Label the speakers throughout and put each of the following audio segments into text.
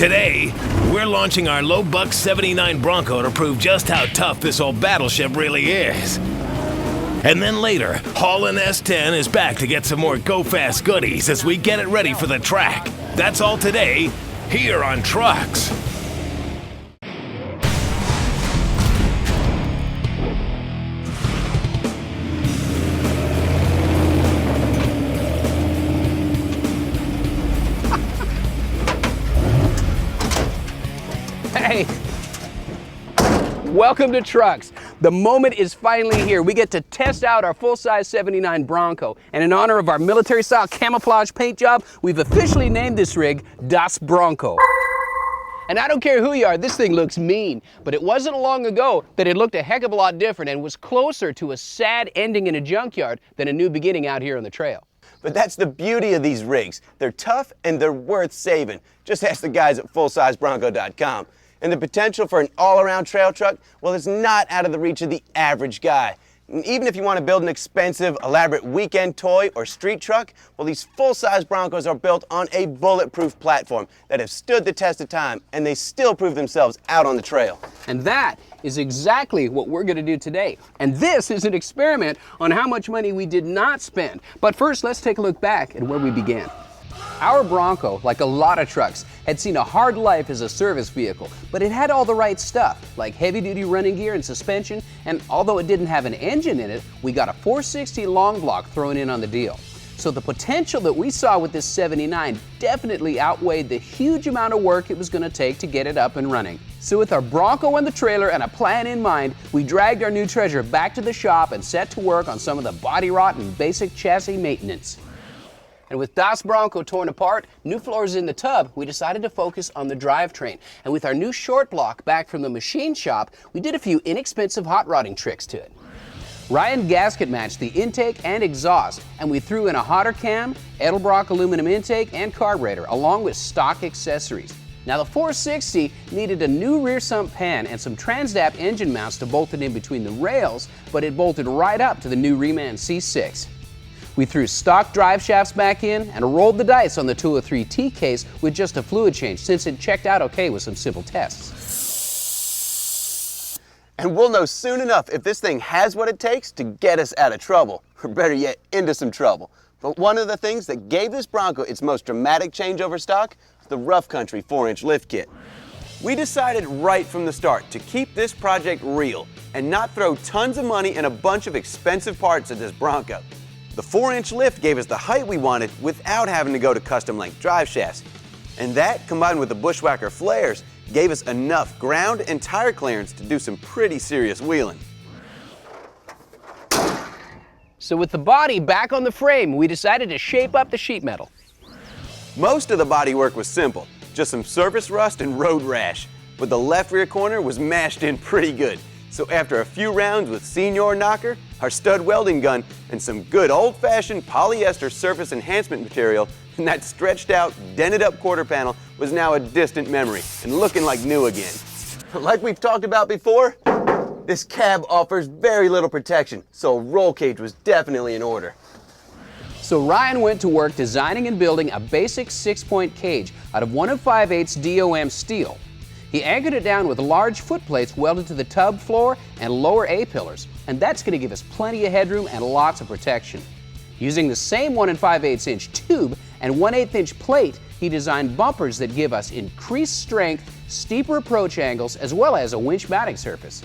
Speaker 1: Today, we're launching our low-buck 79 Bronco to prove just how tough this old battleship really is. And then later, Haulin S-10 is back to get some more go-fast goodies as we get it ready for the track. That's all today, here on Trucks.
Speaker 2: Hey, welcome to Trucks. The moment is finally here. We get to test out our full-size 79 Bronco. And in honor of our military-style camouflage paint job, we've officially named this rig Das Bronco. And I don't care who you are, this thing looks mean. But it wasn't long ago that it looked a heck of a lot different and was closer to a sad ending in a junkyard than a new beginning out here on the trail.
Speaker 3: But that's the beauty of these rigs. They're tough and they're worth saving. Just ask the guys at fullsizebronco.com. And the potential for an all-around trail truck, well, it's not out of the reach of the average guy. And even if you want to build an expensive, elaborate weekend toy or street truck, well, these full-size Broncos are built on a bulletproof platform that have stood the test of time, and they still prove themselves out on the trail.
Speaker 2: And that is exactly what we're going to do today. And this is an experiment on how much money we did not spend. But first, let's take a look back at where we began. Our Bronco, like a lot of trucks, had seen a hard life as a service vehicle, but it had all the right stuff, like heavy-duty running gear and suspension, and although it didn't have an engine in it, we got a 460 long block thrown in on the deal. So the potential that we saw with this 79 definitely outweighed the huge amount of work it was going to take to get it up and running. So with our Bronco on the trailer and a plan in mind, we dragged our new treasure back to the shop and set to work on some of the body rot and basic chassis maintenance. And with Das Bronco torn apart, new floors in the tub, we decided to focus on the drivetrain. And with our new short block back from the machine shop, we did a few inexpensive hot rodding tricks to it. Ryan gasket matched the intake and exhaust, and we threw in a hotter cam, Edelbrock aluminum intake, and carburetor, along with stock accessories. Now the 460 needed a new rear sump pan and some Transdap engine mounts to bolt it in between the rails, but it bolted right up to the new Reman C6. We threw stock drive shafts back in and rolled the dice on the 203T case with just a fluid change, since it checked out okay with some simple tests.
Speaker 3: And we'll know soon enough if this thing has what it takes to get us out of trouble, or better yet, into some trouble. But one of the things that gave this Bronco its most dramatic change over stock was the Rough Country 4-inch lift kit. We decided right from the start to keep this project real and not throw tons of money and a bunch of expensive parts at this Bronco. The 4-inch lift gave us the height we wanted without having to go to custom-length drive shafts. And that, combined with the Bushwhacker flares, gave us enough ground and tire clearance to do some pretty serious wheeling.
Speaker 2: So with the body back on the frame, we decided to shape up the sheet metal.
Speaker 3: Most of the body work was simple, just some surface rust and road rash, but the left rear corner was mashed in pretty good. So after a few rounds with Senior Knocker, our stud welding gun, and some good old-fashioned polyester surface enhancement material, and that stretched out, dented up quarter panel was now a distant memory and looking like new again. Like we've talked about before, this cab offers very little protection, so a roll cage was definitely in order.
Speaker 2: So Ryan went to work designing and building a basic 6-point cage out of 1 5/8 DOM steel. He anchored it down with large foot plates welded to the tub floor and lower A-pillars, and that's going to give us plenty of headroom and lots of protection. Using the same 1 5/8 inch tube and 1/8 inch plate, he designed bumpers that give us increased strength, steeper approach angles, as well as a winch mounting surface.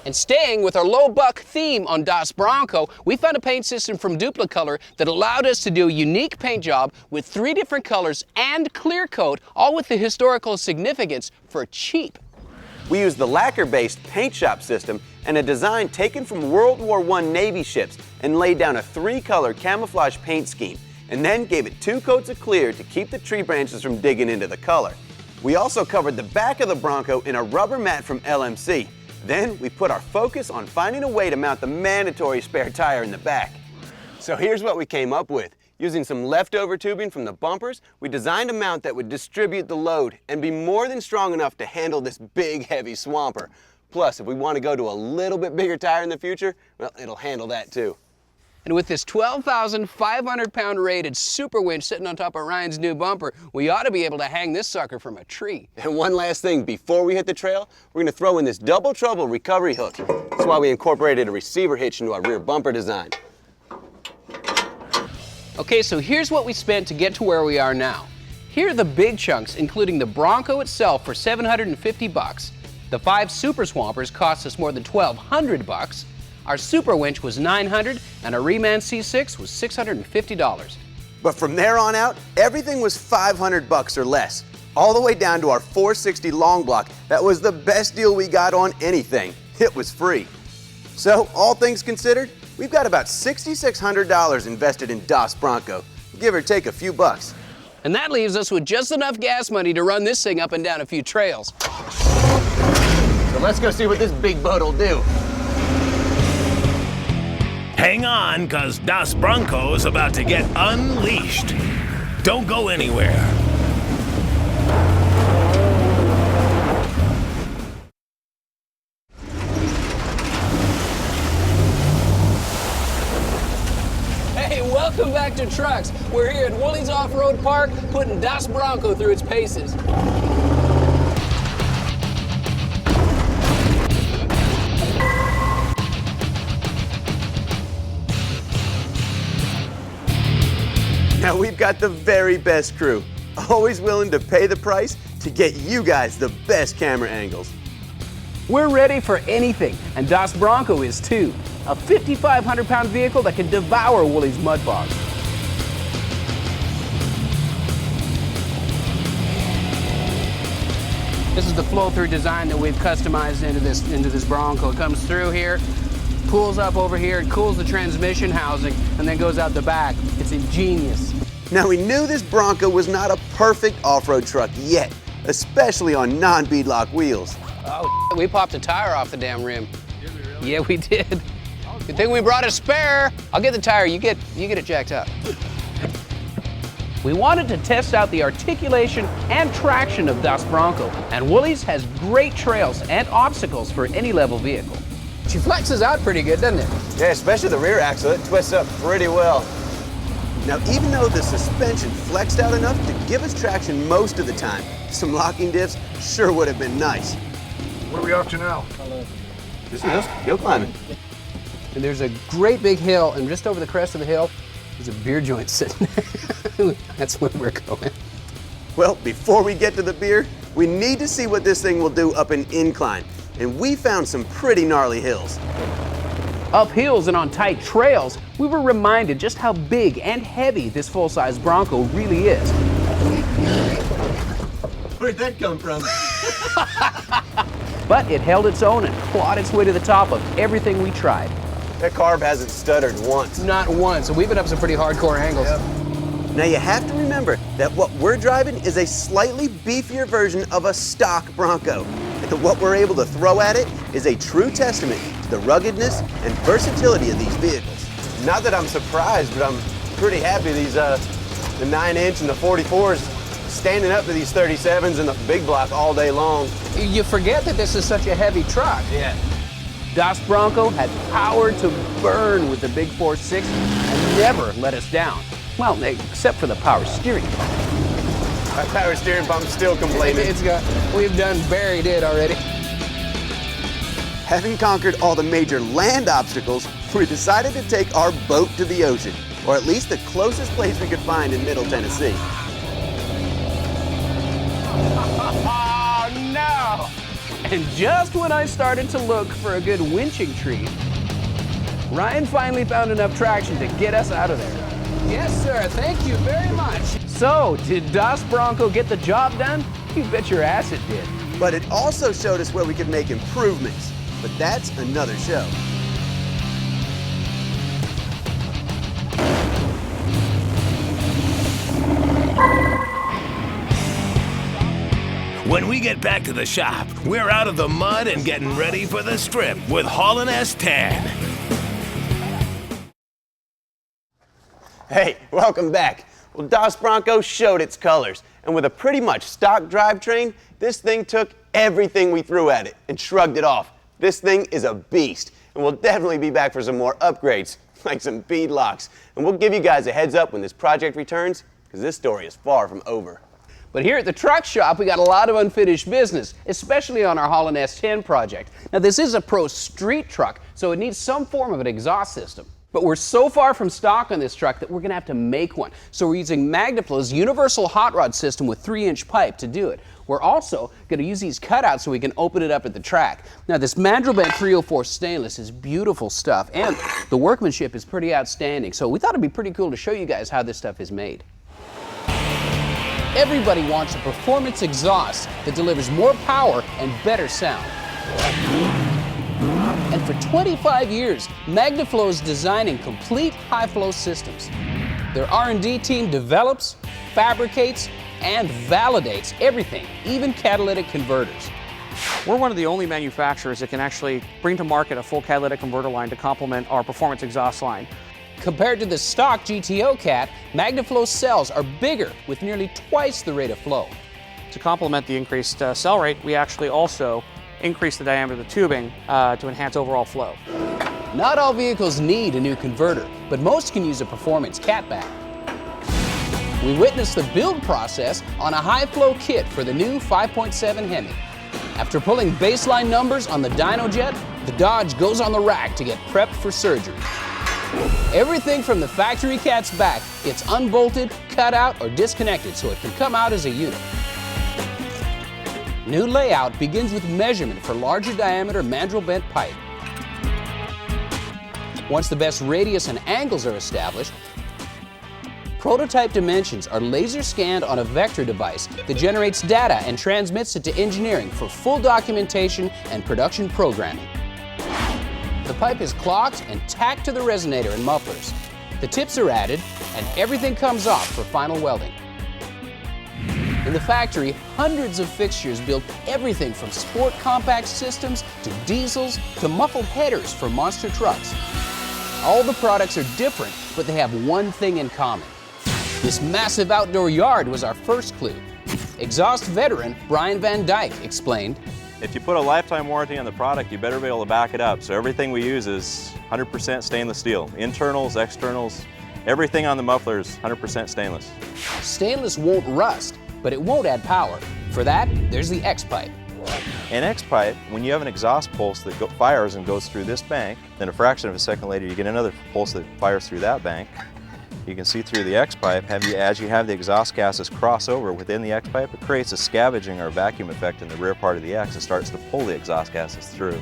Speaker 2: And staying with our low buck theme on Das Bronco, we found a paint system from Duplicolor that allowed us to do a unique paint job with 3 different colors and clear coat, all with the historical significance for cheap.
Speaker 3: We used the lacquer-based paint shop system and a design taken from World War I Navy ships and laid down a 3-color camouflage paint scheme, and then gave it 2 coats of clear to keep the tree branches from digging into the color. We also covered the back of the Bronco in a rubber mat from LMC. Then we put our focus on finding a way to mount the mandatory spare tire in the back. So here's what we came up with. Using some leftover tubing from the bumpers, we designed a mount that would distribute the load and be more than strong enough to handle this big, heavy swamper. Plus, if we want to go to a little bit bigger tire in the future, well, it'll handle that too.
Speaker 2: And with this 12,500-pound rated super winch sitting on top of Ryan's new bumper, we ought to be able to hang this sucker from a tree.
Speaker 3: And one last thing, before we hit the trail, we're going to throw in this double trouble recovery hook. That's why we incorporated a receiver hitch into our rear bumper design.
Speaker 2: Okay, so here's what we spent to get to where we are now. Here are the big chunks, including the Bronco itself for $750. The 5 Super Swampers cost us more than $1,200. Our super winch was $900, and our Reman C6 was $650.
Speaker 3: But from there on out, everything was $500 or less, all the way down to our 460 long block. That was the best deal we got on anything. It was free. So, all things considered, we've got about $6,600 invested in Das Bronco, give or take a few bucks.
Speaker 2: And that leaves us with just enough gas money to run this thing up and down a few trails.
Speaker 3: So let's go see what this big boat will do.
Speaker 1: Hang on, cause Das Bronco is about to get unleashed. Don't go anywhere.
Speaker 2: Hey, welcome back to Trucks. We're here at Woolies Off-Road Park, putting Das Bronco through its paces.
Speaker 3: Now we've got the very best crew, always willing to pay the price to get you guys the best camera angles.
Speaker 2: We're ready for anything, and Das Bronco is too. A 5,500-pound vehicle that can devour Woolies mud bogs. This is the flow-through design that we've customized into this Bronco. It comes through here, pulls up over here, and cools the transmission housing, and then goes out the back. It's ingenious.
Speaker 3: Now we knew this Bronco was not a perfect off-road truck yet, especially on non-beadlock wheels.
Speaker 2: Oh, we popped a tire off the damn rim. Did we really? Yeah, we did. Good thing we brought a spare. I'll get the tire, you get it jacked up. We wanted to test out the articulation and traction of Das Bronco, and Woolies has great trails and obstacles for any level vehicle. She flexes out pretty good, doesn't it?
Speaker 3: Yeah, especially the rear axle, it twists up pretty well. Now, even though the suspension flexed out enough to give us traction most of the time, some locking diffs sure would have been nice.
Speaker 4: Where are we off to now?
Speaker 3: This is hill climbing.
Speaker 2: And there's a great big hill, and just over the crest of the hill, there's a beer joint sitting there. That's where we're going.
Speaker 3: Well, before we get to the beer, we need to see what this thing will do up an incline. And we found some pretty gnarly hills.
Speaker 2: Up hills and on tight trails, we were reminded just how big and heavy this full-size Bronco really is.
Speaker 3: Where'd that come from?
Speaker 2: But it held its own and clawed its way to the top of everything we tried.
Speaker 3: That carb hasn't stuttered once.
Speaker 2: Not once, and we've been up some pretty hardcore angles.
Speaker 3: Yep. Now you have to remember that what we're driving is a slightly beefier version of a stock Bronco. And what we're able to throw at it is a true testament to the ruggedness and versatility of these vehicles. Not that I'm surprised, but I'm pretty happy these the 9-inch and the 44s standing up to these 37s and the big block all day long.
Speaker 2: You forget that this is such a heavy truck.
Speaker 3: Yeah.
Speaker 2: Das Bronco had power to burn with the big 4.6 and never let us down. Well, except for the power steering pump.
Speaker 3: My power steering pump's still complaining.
Speaker 2: We've buried it already.
Speaker 3: Having conquered all the major land obstacles, we decided to take our boat to the ocean, or at least the closest place we could find in Middle Tennessee.
Speaker 2: Oh, no! And just when I started to look for a good winching tree, Ryan finally found enough traction to get us out of there. Yes, sir. Thank you very much. So, did Das Bronco get the job done? You bet your ass it did.
Speaker 3: But it also showed us where we could make improvements. But that's another show.
Speaker 1: When we get back to the shop, we're out of the mud and getting ready for the strip with Haulin S-10.
Speaker 3: Hey, welcome back. Well, Das Bronco showed its colors, and with a pretty much stock drivetrain, this thing took everything we threw at it and shrugged it off. This thing is a beast, and we'll definitely be back for some more upgrades. like some beadlocks. And we'll give you guys a heads up when this project returns, because this story is far from over.
Speaker 2: But here at the truck shop, we got a lot of unfinished business, especially on our Haulin S-10 project. Now, this is a pro street truck, so it needs some form of an exhaust system. But we're so far from stock on this truck that we're going to have to make one. So we're using MagnaFlow's universal hot rod system with 3-inch pipe to do it. We're also going to use these cutouts so we can open it up at the track. Now, this mandrel bent 304 stainless is beautiful stuff, and the workmanship is pretty outstanding. So we thought it'd be pretty cool to show you guys how this stuff is made. Everybody wants a performance exhaust that delivers more power and better sound. And for 25 years, MagnaFlow is designing complete high-flow systems. Their R&D team develops, fabricates, and validates everything, even catalytic converters.
Speaker 4: We're one of the only manufacturers that can actually bring to market a full catalytic converter line to complement our performance exhaust line.
Speaker 2: Compared to the stock GTO cat, MagnaFlow cells are bigger with nearly twice the rate of flow.
Speaker 4: To complement the increased cell rate, we actually also increase the diameter of the tubing to enhance overall flow.
Speaker 2: Not all vehicles need a new converter, but most can use a performance catback. We witnessed the build process on a high-flow kit for the new 5.7 Hemi. After pulling baseline numbers on the DynoJet, the Dodge goes on the rack to get prepped for surgery. Everything from the factory cat's back gets unbolted, cut out, or disconnected so it can come out as a unit. New layout begins with measurement for larger diameter mandrel bent pipe. Once the best radius and angles are established, prototype dimensions are laser scanned on a vector device that generates data and transmits it to engineering for full documentation and production programming. The pipe is clocked and tacked to the resonator and mufflers. The tips are added and everything comes off for final welding. In the factory, hundreds of fixtures build everything from sport compact systems to diesels to muffled headers for monster trucks. All the products are different, but they have one thing in common. This massive outdoor yard was our first clue. Exhaust veteran Brian Van Dyke explained,
Speaker 5: "If you put a lifetime warranty on the product, you better be able to back it up. So everything we use is 100% stainless steel. Internals, externals, everything on the muffler is 100% stainless."
Speaker 2: Stainless won't rust, but it won't add power. For that, there's the X-pipe.
Speaker 5: An X-pipe, when you have an exhaust pulse that fires and goes through this bank, then a fraction of a second later you get another pulse that fires through that bank. You can see through the X-pipe, as you have the exhaust gases cross over within the X-pipe, it creates a scavenging or vacuum effect in the rear part of the X and starts to pull the exhaust gases through.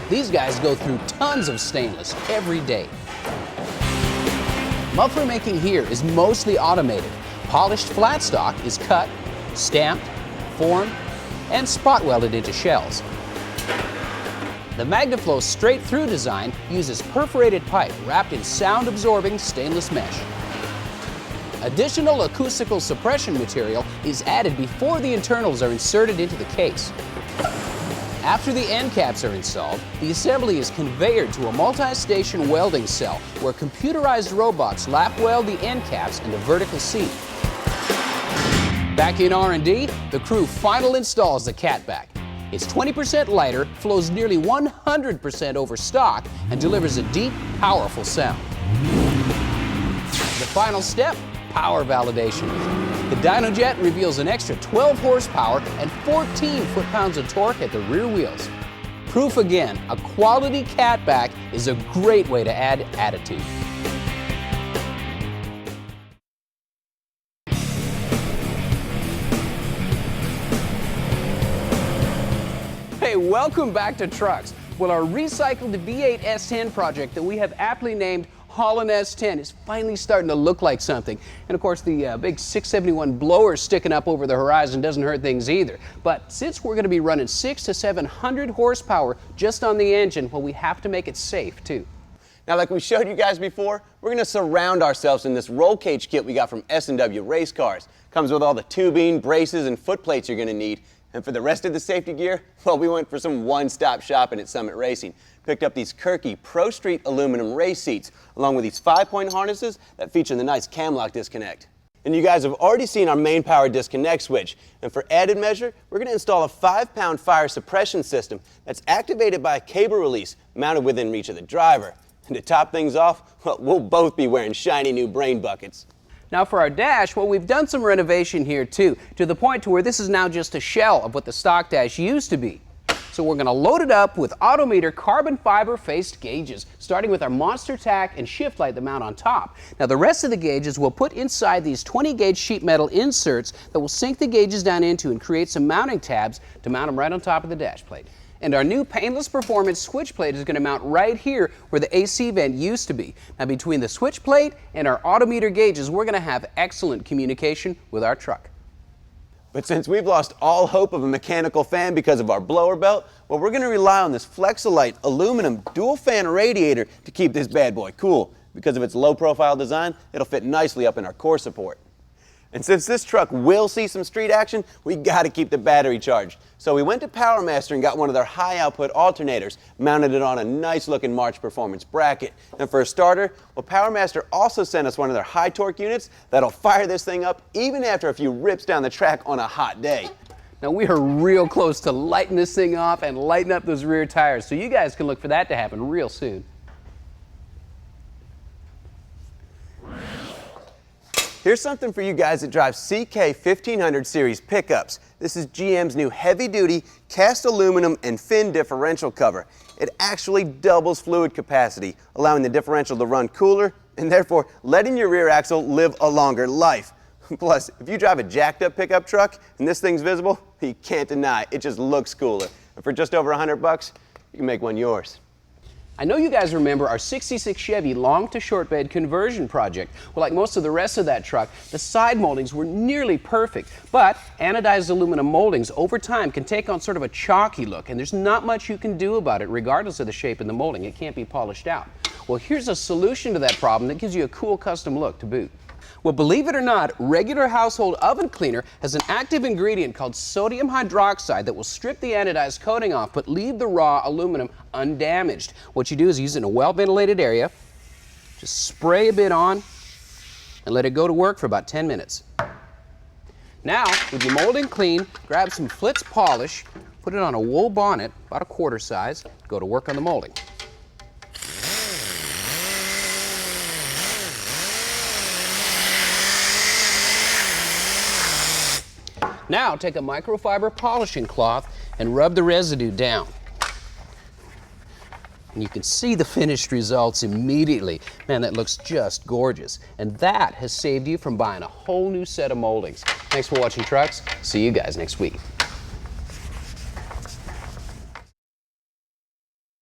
Speaker 2: These guys go through tons of stainless every day. Muffler making here is mostly automated. Polished flat stock is cut, stamped, formed, and spot welded into shells. The MagnaFlow straight-through design uses perforated pipe wrapped in sound-absorbing stainless mesh. Additional acoustical suppression material is added before the internals are inserted into the case. After the end caps are installed, the assembly is conveyed to a multi-station welding cell where computerized robots lap weld the end caps into vertical seam. Back in R&D, the crew final installs the catback. It's 20% lighter, flows nearly 100% over stock, and delivers a deep, powerful sound. The final step, power validation. The DynoJet reveals an extra 12 horsepower and 14 foot-pounds of torque at the rear wheels. Proof again, a quality catback is a great way to add attitude. Hey, welcome back to Trucks. Well, our recycled V8 S10 project that we have aptly named Haulin S-10 is finally starting to look like something. And of course, the big 671 blower sticking up over the horizon doesn't hurt things either. But since we're going to be running 600 to 700 horsepower just on the engine, well, we have to make it safe too.
Speaker 3: Now, like we showed you guys before, we're going to surround ourselves in this roll cage kit we got from S&W Race Cars. Comes with all the tubing, braces, and foot plates you're going to need. And for the rest of the safety gear, well, we went for some one-stop shopping at Summit Racing. Picked up these Kirky Pro Street aluminum race seats, along with these 5-point harnesses that feature the nice cam lock disconnect. And you guys have already seen our main power disconnect switch. And for added measure, we're going to install a 5-pound fire suppression system that's activated by a cable release mounted within reach of the driver. And to top things off, well, we'll both be wearing shiny new brain buckets.
Speaker 2: Now for our dash, well, we've done some renovation here too, to the point to where this is now just a shell of what the stock dash used to be. So we're going to load it up with Autometer carbon fiber faced gauges, starting with our monster tack and shift light that mount on top. Now the rest of the gauges we'll put inside these 20 gauge sheet metal inserts that will sink the gauges down into and create some mounting tabs to mount them right on top of the dash plate. And our new painless performance switch plate is going to mount right here where the AC vent used to be. Now between the switch plate and our Autometer gauges, we're going to have excellent communication with our truck.
Speaker 3: But since we've lost all hope of a mechanical fan because of our blower belt, well, we're going to rely on this Flexolite aluminum dual fan radiator to keep this bad boy cool. Because of its low profile design, it'll fit nicely up in our core support. And since this truck will see some street action, we got to keep the battery charged. So we went to PowerMaster and got one of their high output alternators, mounted it on a nice looking March Performance bracket. And for a starter, well, PowerMaster also sent us one of their high torque units that'll fire this thing up even after a few rips down the track on a hot day.
Speaker 2: Now we are real close to lighting this thing off and lighting up those rear tires, so you guys can look for that to happen real soon.
Speaker 3: Here's something for you guys that drive CK 1500 series pickups. This is GM's new heavy-duty cast aluminum and fin differential cover. It actually doubles fluid capacity, allowing the differential to run cooler and therefore letting your rear axle live a longer life. Plus, if you drive a jacked-up pickup truck and this thing's visible, you can't deny it just looks cooler. And for just over $100, you can make one yours.
Speaker 2: I know you guys remember our 66 Chevy long to short bed conversion project. Well, like most of the rest of that truck, the side moldings were nearly perfect, but anodized aluminum moldings over time can take on sort of a chalky look, and there's not much you can do about it regardless of the shape of the molding. It can't be polished out. Well, here's a solution to that problem that gives you a cool custom look to boot. Well, believe it or not, regular household oven cleaner has an active ingredient called sodium hydroxide that will strip the anodized coating off but leave the raw aluminum undamaged. What you do is use it in a well-ventilated area, just spray a bit on, and let it go to work for about 10 minutes. Now, with your molding clean, grab some Flitz polish, put it on a wool bonnet, about a quarter size, go to work on the molding. Now take a microfiber polishing cloth and rub the residue down. And you can see the finished results immediately. Man, that looks just gorgeous. And that has saved you from buying a whole new set of moldings. Thanks for watching Trucks. See you guys next week.